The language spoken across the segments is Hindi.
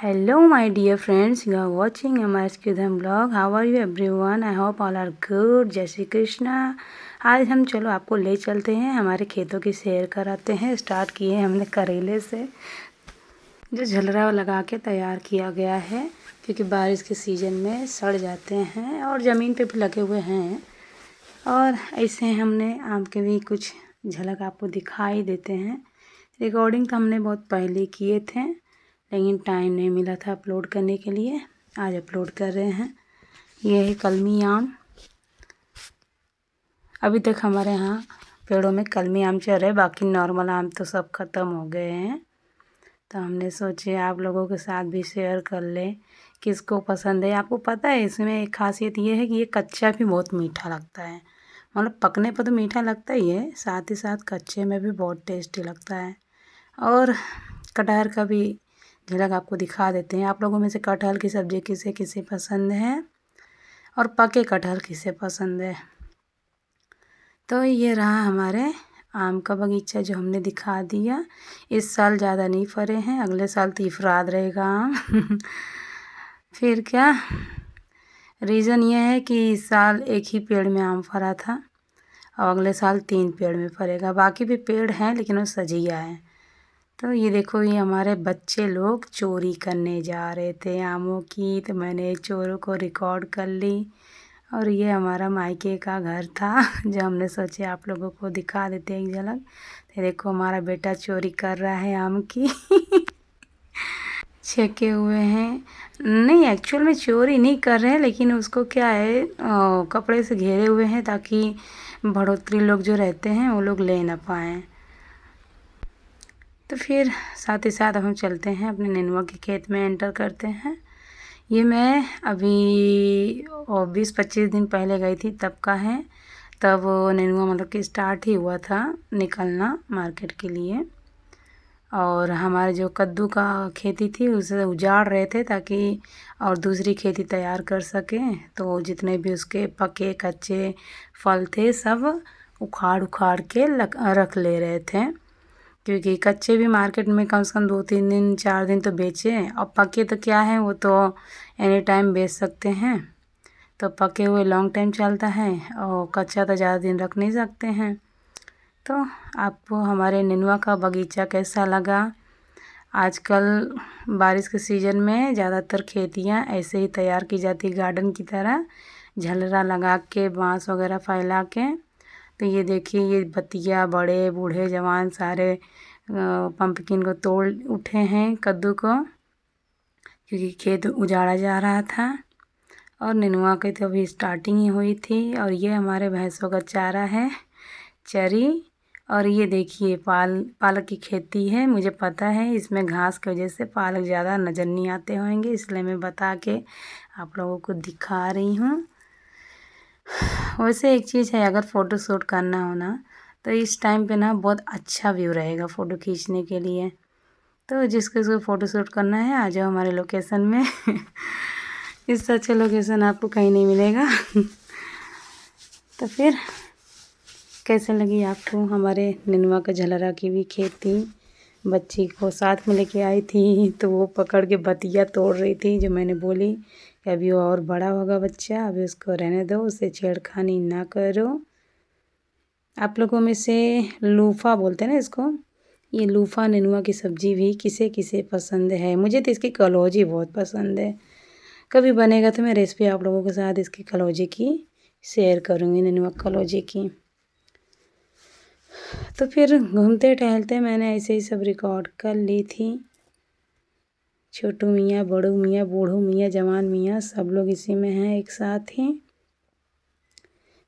Hello, my dear friends. You are watching MRSQधम blog. How are you everyone? I hope all are good. जय श्री कृष्णा. आज हम चलो आपको ले चलते हैं, हमारे खेतों की सैर कराते हैं. स्टार्ट किए हमने करेले से, जो झलरा लगा के तैयार किया गया है, क्योंकि बारिश के सीज़न में सड़ जाते हैं और ज़मीन पे भी लगे हुए हैं. और ऐसे हमने आम के भी कुछ झलक आपको दिखाई देते हैं. रिकॉर्डिंग तो हमने बहुत पहले किए थे, लेकिन टाइम नहीं मिला था अपलोड करने के लिए. आज अपलोड कर रहे हैं. ये है कलमी आम. अभी तक हमारे यहाँ पेड़ों में कलमी आम चल रहे, बाकी नॉर्मल आम तो सब ख़त्म हो गए हैं. तो हमने सोचे आप लोगों के साथ भी शेयर कर लें, किसको पसंद है. आपको पता है इसमें एक खासियत ये है कि ये कच्चा भी बहुत मीठा लगता है. मतलब पकने पर तो मीठा लगता ही है, साथ ही साथ कच्चे में भी बहुत टेस्टी लगता है. और कटहल का भी झलक आपको दिखा देते हैं. आप लोगों में से कटहल की सब्ज़ी किसे किसे पसंद है और पके कटहल किसे पसंद है. तो ये रहा हमारे आम का बगीचा जो हमने दिखा दिया. इस साल ज़्यादा नहीं फरे हैं, अगले साल तो इफराद रहेगा आम. फिर क्या, रीज़न ये है कि इस साल एक ही पेड़ में आम फरा था और अगले साल 3 पेड़ में फरेगा. बाकी भी पेड़ हैं लेकिन वो सजिया है. तो ये देखो, ये हमारे बच्चे लोग चोरी करने जा रहे थे आमों की, तो मैंने चोरों को रिकॉर्ड कर ली. और ये हमारा मायके का घर था जो हमने सोचे आप लोगों को दिखा देते एक झलक. तो देखो हमारा बेटा चोरी कर रहा है आम की. छेके हुए हैं. नहीं, एक्चुअल में चोरी नहीं कर रहे हैं, लेकिन उसको क्या है, कपड़े से घेरे हुए हैं ताकि बढ़ोतरी लोग जो रहते हैं वो लोग ले ना पाएँ. तो फिर साथ ही साथ हम चलते हैं अपने नेनुआ के खेत में, एंटर करते हैं. ये मैं अभी 20-25 दिन पहले गई थी तब का है. तब नेनुआ मतलब कि स्टार्ट ही हुआ था निकलना मार्केट के लिए. और हमारे जो कद्दू का खेती थी उसे उजाड़ रहे थे ताकि और दूसरी खेती तैयार कर सकें. तो जितने भी उसके पके कच्चे फल थे सब उखाड़ उखाड़ के रख ले रहे थे, क्योंकि कच्चे भी मार्केट में कम से कम 2-3 दिन 4 दिन तो बेचे. और पके तो क्या है, वो तो एनी टाइम बेच सकते हैं. तो पके हुए लॉन्ग टाइम चलता है और कच्चा तो ज़्यादा दिन रख नहीं सकते हैं. तो आपको हमारे नेनुआ का बगीचा कैसा लगा. आजकल बारिश के सीज़न में ज़्यादातर खेतियाँ ऐसे ही तैयार की जाती गार्डन की तरह, झलरा लगा के बाँस वगैरह फैला के. तो ये देखिए, ये बतिया बड़े बूढ़े जवान सारे पंपकिन को तोड़ उठे हैं, कद्दू को, क्योंकि खेत उजाड़ा जा रहा था. और नेनुआ की तो अभी स्टार्टिंग ही हुई थी. और ये हमारे भैंसों का चारा है, चरी. और ये देखिए पालक की खेती है. मुझे पता है इसमें घास की वजह से पालक ज़्यादा नज़र नहीं आते होंगे, इसलिए मैं बता के आप लोगों को दिखा रही हूँ. वैसे एक चीज़ है, अगर फ़ोटो शूट करना हो ना तो इस टाइम पे ना बहुत अच्छा व्यू रहेगा फ़ोटो खींचने के लिए. तो जिसको फ़ोटो शूट करना है आ जाओ हमारे लोकेशन में. इससे अच्छा लोकेशन आपको कहीं नहीं मिलेगा. तो फिर कैसे लगी आपको हमारे नेनुआ का झलरा की भी खेती. बच्ची को साथ में लेके आई थी तो वो पकड़ के बतिया तोड़ रही थी, जो मैंने बोली कि अभी वो और बड़ा होगा बच्चा, अभी उसको रहने दो, उसे छेड़खानी ना करो. आप लोगों में से लूफा बोलते हैं ना इसको, ये लूफा नेनुआ की सब्ज़ी भी किसे किसे पसंद है. मुझे तो इसकी कलौजी बहुत पसंद है. कभी बनेगा तो मैं रेसिपी आप लोगों के साथ इसकी कलौजी की शेयर करूँगी, नेनुआ कलौजी की. तो फिर घूमते टहलते मैंने ऐसे ही सब रिकॉर्ड कर ली थी. छोटू मियाँ, बड़ू मियाँ, बूढ़ू मियाँ, जवान मियाँ, सब लोग इसी में हैं एक साथ ही.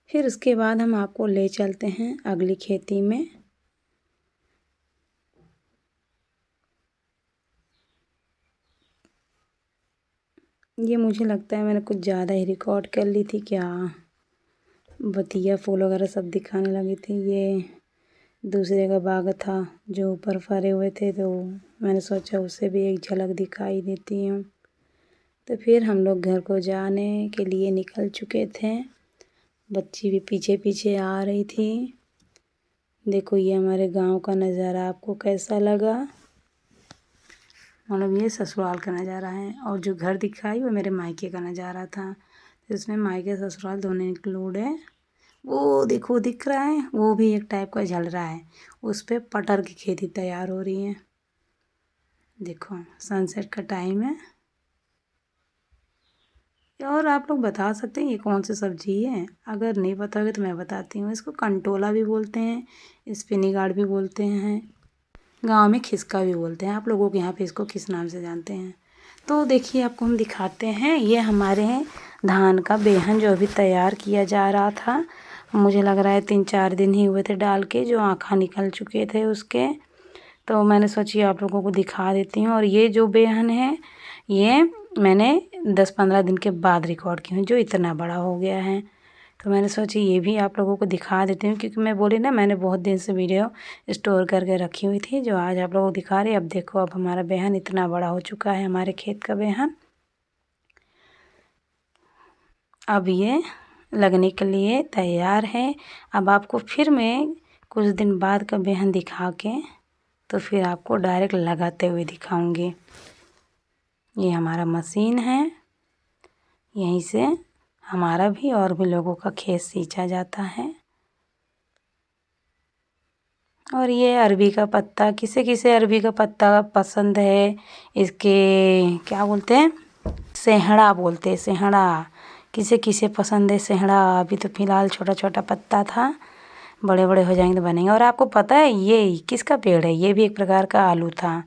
फिर उसके बाद हम आपको ले चलते हैं अगली खेती में. ये मुझे लगता है मैंने कुछ ज़्यादा ही रिकॉर्ड कर ली थी क्या, बतिया फूल वगैरह सब दिखाने लगी थी. ये दूसरे का बाग था जो ऊपर फरे हुए थे, तो मैंने सोचा उसे भी एक झलक दिखाई देती हूँ. तो फिर हम लोग घर को जाने के लिए निकल चुके थे. बच्ची भी पीछे पीछे आ रही थी. देखो ये हमारे गांव का नज़ारा आपको कैसा लगा. मतलब ये ससुराल का नज़ारा है। और जो घर दिखाई वो मेरे मायके का नज़ारा था। तो इसमें मायके ससुराल दोनों इंक्लूड है। वो देखो दिख रहा है, वो भी एक टाइप का जल रहा है। उस पे पटर की खेती तैयार हो रही है। देखो सनसेट का टाइम है। और आप लोग बता सकते हैं ये कौन सी सब्जी है? अगर नहीं पता होगा तो मैं बताती हूँ। इसको कंटोला भी बोलते हैं, स्पिनी गार्ड भी बोलते हैं, गांव में खिसका भी बोलते हैं। आप लोगों के यहाँ पे इसको किस नाम से जानते हैं? तो देखिए आपको हम दिखाते हैं। ये हमारे धान का बेहन जो अभी तैयार किया जा रहा था। मुझे लग रहा है 3-4 दिन ही हुए थे डाल के, जो आँखा निकल चुके थे उसके। तो मैंने सोची आप लोगों को दिखा देती हूँ। और ये जो बेहन है ये मैंने 10-15 दिन के बाद रिकॉर्ड की हूँ, जो इतना बड़ा हो गया है। तो मैंने सोची ये भी आप लोगों को दिखा देती हूँ, क्योंकि मैं बोली ना मैंने बहुत दिन से वीडियो स्टोर करके रखी हुई थी, जो आज आप लोगों को दिखा रही। अब देखो अब हमारा बेहन इतना बड़ा हो चुका है, हमारे खेत का बेहन। अब ये लगने के लिए तैयार है। अब आपको फिर मैं कुछ दिन बाद का बेहन दिखा के तो फिर आपको डायरेक्ट लगाते हुए दिखाऊंगी। ये हमारा मशीन है, यहीं से हमारा भी और भी लोगों का खेत सींचा जाता है। और ये अरबी का पत्ता, किसे किसे अरबी का पत्ता पसंद है, इसके क्या बोलते हैं, सेहड़ा बोलते हैं, सेहड़ा। किसे किसे पसंद है सेहड़ा। अभी तो फ़िलहाल छोटा छोटा पत्ता था, बड़े बड़े हो जाएंगे तो बनेंगे। और आपको पता है ये किसका पेड़ है? ये भी एक प्रकार का आलू था।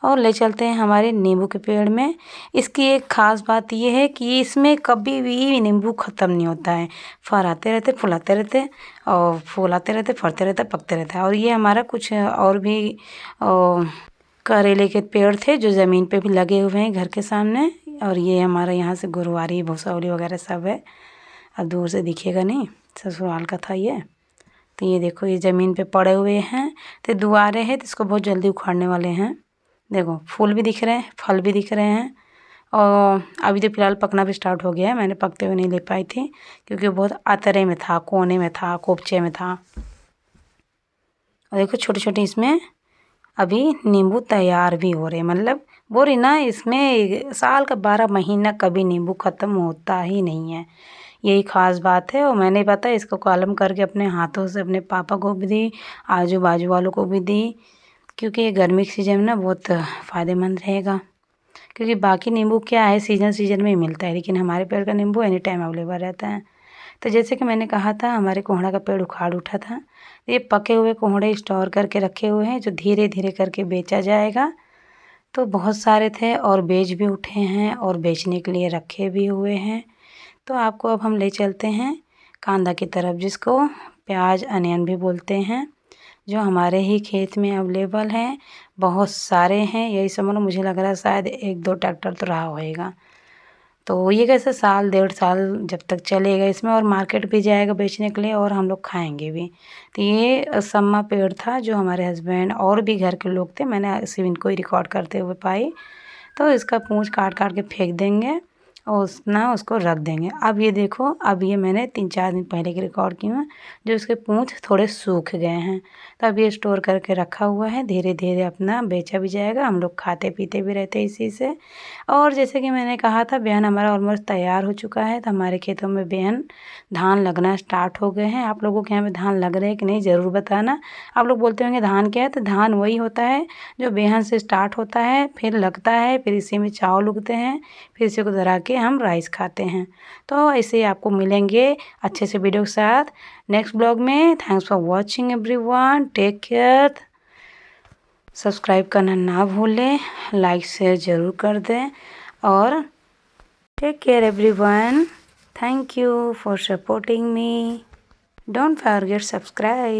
और ले चलते हैं हमारे नींबू के पेड़ में। इसकी एक ख़ास बात ये है कि इसमें कभी भी नींबू ख़त्म नहीं होता है। फल आते रहते, फुलाते रहते, और फूल आते रहते, फलते रहते, पकते रहता है। और ये हमारा कुछ और भी करेले के पेड़ थे जो ज़मीन पे भी लगे हुए हैं घर के सामने। और ये हमारा यहाँ से गुरुवारी, भुसौली वगैरह सब है। अब दूर से दिखेगा नहीं, ससुराल का था ये। तो ये देखो ये ज़मीन पे पड़े हुए हैं। तो दुआरे हैं तो इसको बहुत जल्दी उखाड़ने वाले हैं। देखो फूल भी दिख रहे हैं, फल भी दिख रहे हैं। और अभी तो फ़िलहाल पकना भी स्टार्ट हो गया है। मैंने पकते हुए नहीं ले पाई थी, क्योंकि बहुत अतरे में था, कोने में था, कोपचे में था। और देखो छोटे छोटे इसमें अभी नींबू तैयार भी हो रहे हैं। मतलब बोल रही ना, इसमें साल का 12 महीना कभी नींबू ख़त्म होता ही नहीं है। यही ख़ास बात है। और मैंने पता है इसको कॉलम करके अपने हाथों से अपने पापा को भी दी, आजू बाजू वालों को भी दी, क्योंकि ये गर्मी के सीज़न में ना बहुत फ़ायदेमंद रहेगा। क्योंकि बाकी नींबू क्या है, सीज़न सीज़न में ही मिलता है, लेकिन हमारे पेड़ का नींबू एनी टाइम अवेलेबल रहता है। तो जैसे कि मैंने कहा था हमारे कोहड़ा का पेड़ उखाड़ उठा था। ये पके हुए कोहड़े स्टोर करके रखे हुए हैं, जो धीरे धीरे करके बेचा जाएगा। तो बहुत सारे थे और बेच भी उठे हैं और बेचने के लिए रखे भी हुए हैं। तो आपको अब हम ले चलते हैं कांदा की तरफ, जिसको प्याज अनियन भी बोलते हैं, जो हमारे ही खेत में अवेलेबल हैं। बहुत सारे हैं, यही समझ लो मुझे लग रहा है शायद 1-2 ट्रैक्टर तो रहा होएगा। तो ये कैसे साल 1.5 साल जब तक चलेगा इसमें, और मार्केट भी जाएगा बेचने के लिए और हम लोग खाएंगे भी। तो ये सम्मा पेड़ था जो हमारे हस्बैंड और भी घर के लोग थे, मैंने सिर्फ इनको ही रिकॉर्ड करते हुए पाई। तो इसका पूँछ काट काट के फेंक देंगे और उसको रख देंगे। अब ये देखो, अब ये मैंने 3-4 दिन पहले की रिकॉर्ड की हूँ, जो उसके पूँछ थोड़े सूख गए हैं। तो अब ये स्टोर करके रखा हुआ है, धीरे धीरे अपना बेचा भी जाएगा, हम लोग खाते पीते भी रहते हैं इसी से। और जैसे कि मैंने कहा था बेहन हमारा ऑलमोस्ट तैयार हो चुका है। तो हमारे खेतों में बेहन धान लगना स्टार्ट हो गए हैं। आप लोगों के यहाँ में धान लग रहे हैं कि नहीं, ज़रूर बताना। आप लोग बोलते होंगे धान क्या है, तो धान वही होता है जो बेहन से स्टार्ट होता है, फिर लगता है, फिर इसी में चावल उगते हैं, फिर इसी को दरा के हम राइस खाते हैं। तो ऐसे आपको मिलेंगे अच्छे से वीडियो के साथ नेक्स्ट ब्लॉग में। Thanks for watching everyone, take care. Subscribe करना ना भूलें, लाइक शेयर ज़रूर कर दें, और take care everyone. Thank you for supporting me. Don't forget subscribe.